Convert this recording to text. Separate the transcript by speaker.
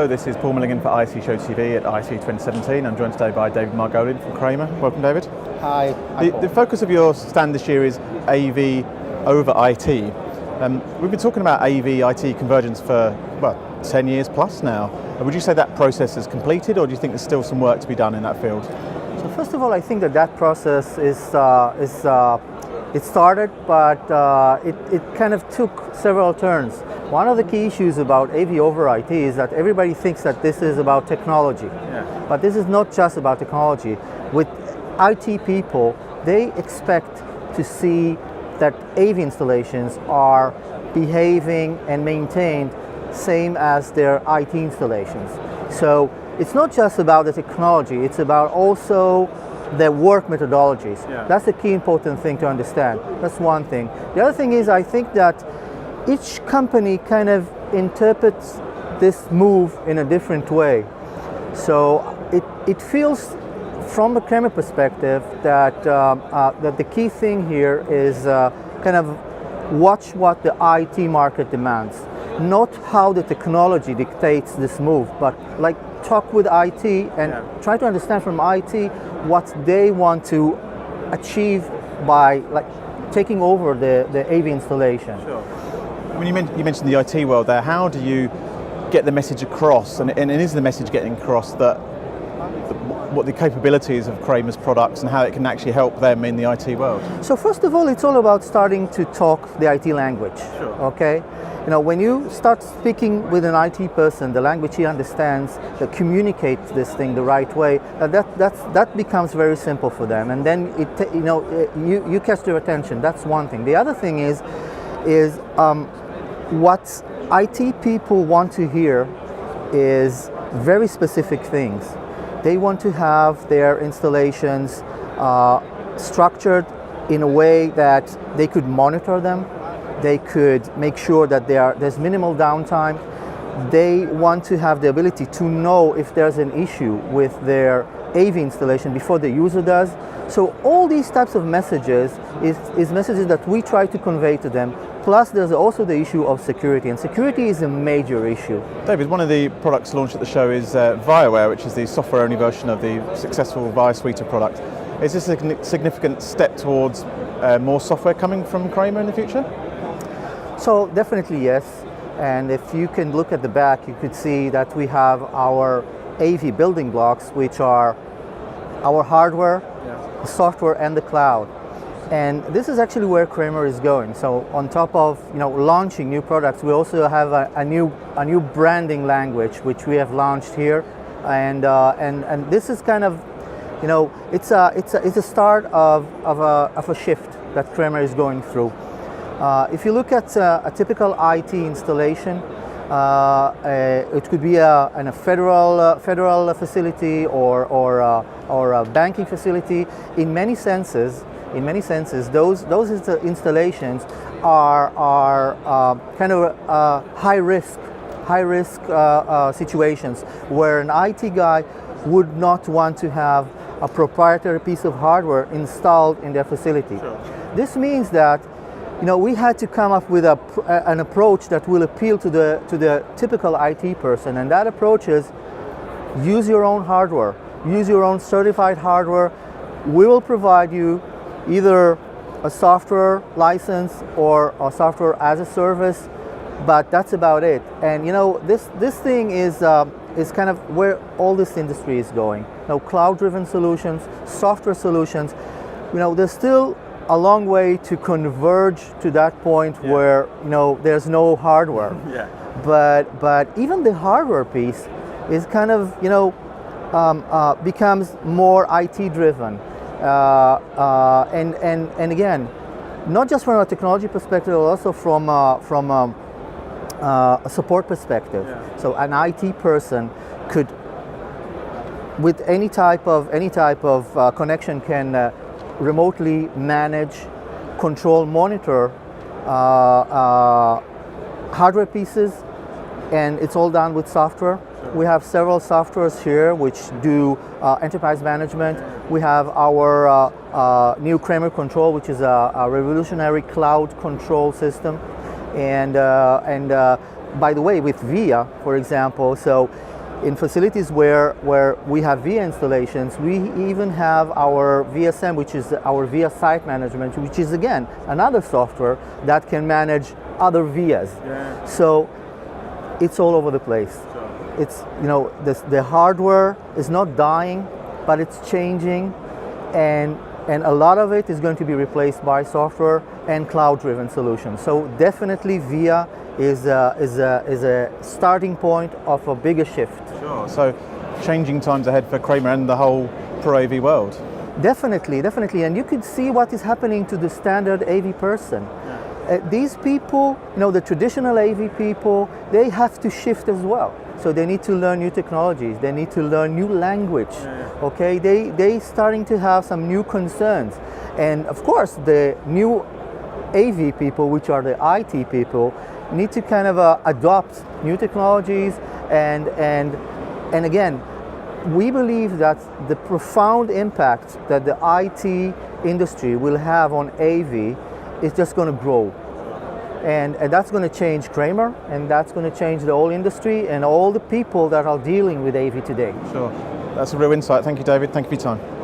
Speaker 1: Hello, this is Paul Milligan for IC Show TV at IC 2017. I'm joined today by David Margolin from Kramer. Welcome, David.
Speaker 2: Hi.
Speaker 1: The focus of your stand this year is AV over IT. We've been talking about AV-IT convergence for, 10 years plus now. Would you say that process is completed, or do you think there's still some work to be done in that field?
Speaker 2: So first of all, I think that process it started, but it kind of took several turns. One of the key issues about AV over IT is that everybody thinks that this is about technology.
Speaker 1: Yeah.
Speaker 2: But this is not just about technology. With IT people, they expect to see that AV installations are behaving and maintained same as their IT installations. So it's not just about the technology, it's about also the work methodologies.
Speaker 1: Yeah.
Speaker 2: That's the key important thing to understand. That's one thing. The other thing is, I think that each company kind of interprets this move in a different way. So it feels, from the Kramer perspective, that that the key thing here is kind of watch what the IT market demands, not how the technology dictates this move, but like talk with IT and try to understand from IT what they want to achieve by like taking over the AV installation.
Speaker 1: Sure. I mean, you mentioned the IT world there. How do you get the message across, and is the message getting across that what the capabilities of Kramer's products and how it can actually help them in the IT world?
Speaker 2: So first of all, it's all about starting to talk the IT language.
Speaker 1: Sure.
Speaker 2: Okay, you know, when you start speaking with an IT person, the language he understands, that communicates this thing the right way, that becomes very simple for them, and then you catch their attention. That's one thing. The other thing is what IT people want to hear is very specific things. They want to have their installations structured in a way that they could monitor them. They could make sure that there's minimal downtime. They want to have the ability to know if there's an issue with their AV installation before the user does. So all these types of messages is messages that we try to convey to them. Plus there's also the issue of security, and security is a major issue.
Speaker 1: David, one of the products launched at the show is ViaWare, which is the software-only version of the successful Via suite of product. Is this a significant step towards more software coming from Kramer in the future?
Speaker 2: So definitely yes, and if you can look at the back, you could see that we have our AV building blocks, which are our hardware, the software, and the cloud. And this is actually where Kramer is going. So on top of launching new products, we also have a new branding language which we have launched here, and this is kind of it's a start of a shift that Kramer is going through. If you look at a typical IT installation, it could be in a federal facility or a banking facility. In many senses, those installations are kind of high risk situations where an IT guy would not want to have a proprietary piece of hardware installed in their facility.
Speaker 1: Sure.
Speaker 2: This means that we had to come up with an approach that will appeal to the typical IT person, and that approach is use your own hardware, use your own certified hardware. We will provide you either a software license or a software as a service, but that's about it. And this thing is kind of where all this industry is going. Cloud-driven solutions, software solutions. There's still a long way to converge to that point where there's no hardware.
Speaker 1: Yeah.
Speaker 2: But even the hardware piece is kind of becomes more IT driven. And again, not just from a technology perspective, but also from a support perspective.
Speaker 1: Yeah.
Speaker 2: So an IT person could, with any type of connection, can remotely manage, control, monitor hardware pieces, and it's all done with software. We have several softwares here which do enterprise management. We have our new Kramer Control, which is a revolutionary cloud control system. And by the way, with VIA, for example, so in facilities where we have VIA installations, we even have our VSM, which is our VIA site management, which is again another software that can manage other VIAs.
Speaker 1: Yeah.
Speaker 2: So it's all over the place.
Speaker 1: Sure.
Speaker 2: It's, you know, the hardware is not dying, but it's changing, and a lot of it is going to be replaced by software and cloud-driven solutions. So definitely VIA is a starting point of a bigger shift.
Speaker 1: Sure. So changing times ahead for Kramer and the whole Pro AV world.
Speaker 2: Definitely, and you can see what is happening to the standard AV person. These people, you know, the traditional AV people, they have to shift as well. So they need to learn new technologies, they need to learn new language, okay? They starting to have some new concerns. And of course, the new AV people, which are the IT people, need to kind of adopt new technologies, and again, we believe that the profound impact that the IT industry will have on AV is just going to grow. And that's going to change Kramer, and that's going to change the whole industry and all the people that are dealing with AV today.
Speaker 1: Sure. That's a real insight. Thank you, David. Thank you for your time.